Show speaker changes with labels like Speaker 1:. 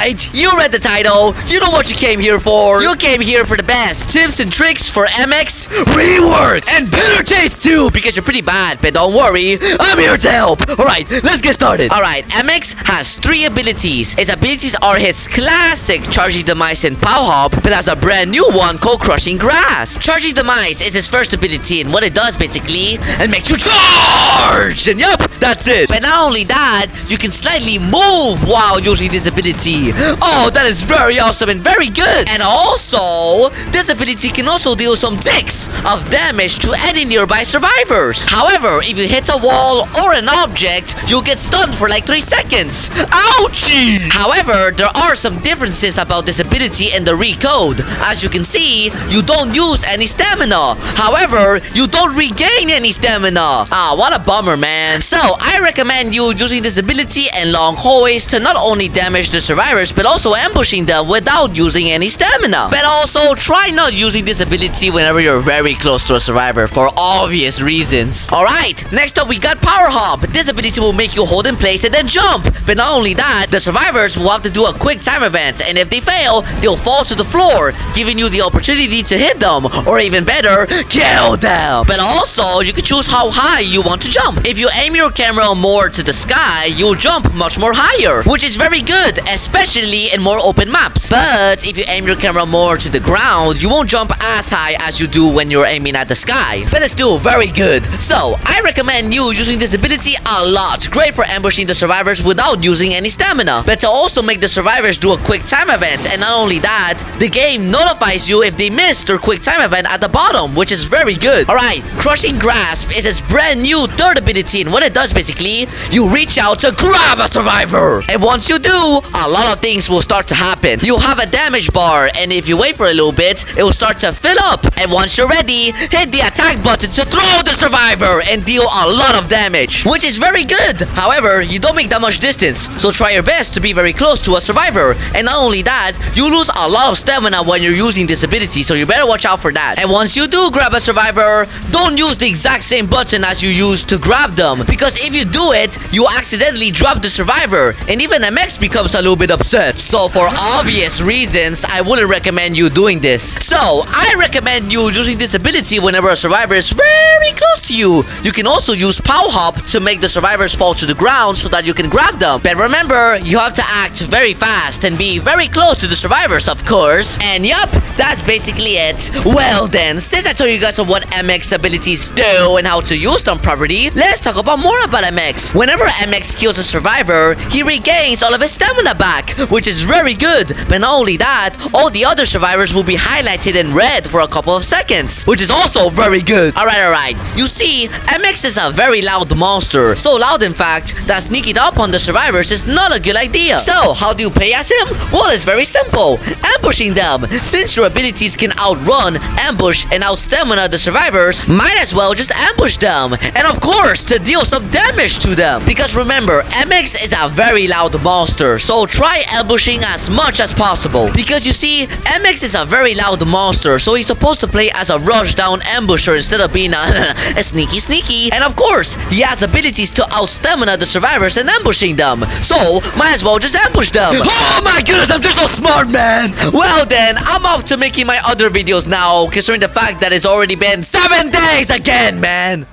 Speaker 1: Alright, you read the title. You know what you came here for. You came here for the best tips and tricks for MX rework. And better taste too, because you're pretty bad. But don't worry, I'm here to help. Alright, let's get started. Alright, MX has 3 abilities. His abilities are his classic Charging Demise and Pow Hop, but has a brand new one called Crushing Grass. Charging Demise is his first ability, and what it does basically, it makes you charge! And yup, that's it. But not only that, you can slightly move while using this ability. Oh, that is very awesome and very good. And also, this ability can also deal some ticks of damage to any nearby survivors. However, if you hit a wall or an object, you'll get stunned for like 3 seconds. Ouchie! However, there are some differences about this ability in the Recode. As you can see, you don't use any stamina. However, you don't regain any stamina. Ah, what a bummer, man. So, I recommend you using this ability in long hallways to not only damage the survivors, but also ambushing them without using any stamina. But also, try not using this ability whenever you're very close to a survivor for obvious reasons. Alright, next up we got Power Hop. This ability will make you hold in place and then jump. But not only that, the survivors will have to do a quick time event, and if they fail, they'll fall to the floor, giving you the opportunity to hit them, or even better, kill them. But also, you can choose how high you want to jump. If you aim your camera more to the sky, you'll jump much more higher, which is very good, especially in more open maps. But if you aim your camera more to the ground, you won't jump as high as you do when you're aiming at the sky. But it's still very good. So, I recommend you using this ability a lot. Great for ambushing the survivors without using any stamina. But to also make the survivors do a quick time event. And not only that, the game notifies you if they missed their quick time event at the bottom, which is very good. Alright, Crushing Grasp is its brand new 3rd ability, and what it does basically, you reach out to grab a survivor. And once you do, a lot of things will start to happen. You'll have a damage bar, and if you wait for a little bit, it will start to fill up. And once you're ready, hit the attack button to throw the survivor and deal a lot of damage, which is very good. However, you don't make that much distance, so try your best to be very close to a survivor. And not only that, you lose a lot of stamina when you're using this ability, so you better watch out for that. And once you do grab a survivor, don't use the exact same button as you used to grab them, because if you do it, you accidentally drop the survivor, and even MX becomes a little bit upset. So for obvious reasons, I wouldn't recommend you doing this. So I recommend you using this ability whenever a survivor is very close to you. You can also use Pow Hop to make the survivors fall to the ground so that you can grab them. But remember, you have to act very fast and be very close to the survivors, of course. And yup, that's basically it. Well then, since I told you guys what MX abilities do and how to use them properly, let's talk about more about MX. Whenever MX kills a survivor, he regains all of his stamina back, which is very good. But not only that, all the other survivors will be highlighted in red for a couple of seconds, which is also very good. Alright. You see, MX is a very loud monster. So loud, in fact, that sneaking up on the survivors is not a good idea. So, how do you play as him? Well, it's very simple. Ambushing them. Since your abilities can outrun, ambush, and out-stamina the survivors, might as well just ambush them. And of course, to deal some damage to them. Because remember, MX is a very loud monster, so try ambushing as much as possible. Because you see, MX is a very loud monster, so he's supposed to play as a rush-down ambusher instead of being a sneaky. And of course, he has abilities to out-stamina the survivors and ambushing them. So, might as well just ambush them. Oh my goodness, I'm just so smart, man! Well then, I'm up to making my other videos now, considering the fact that it's already been 7 days again, man!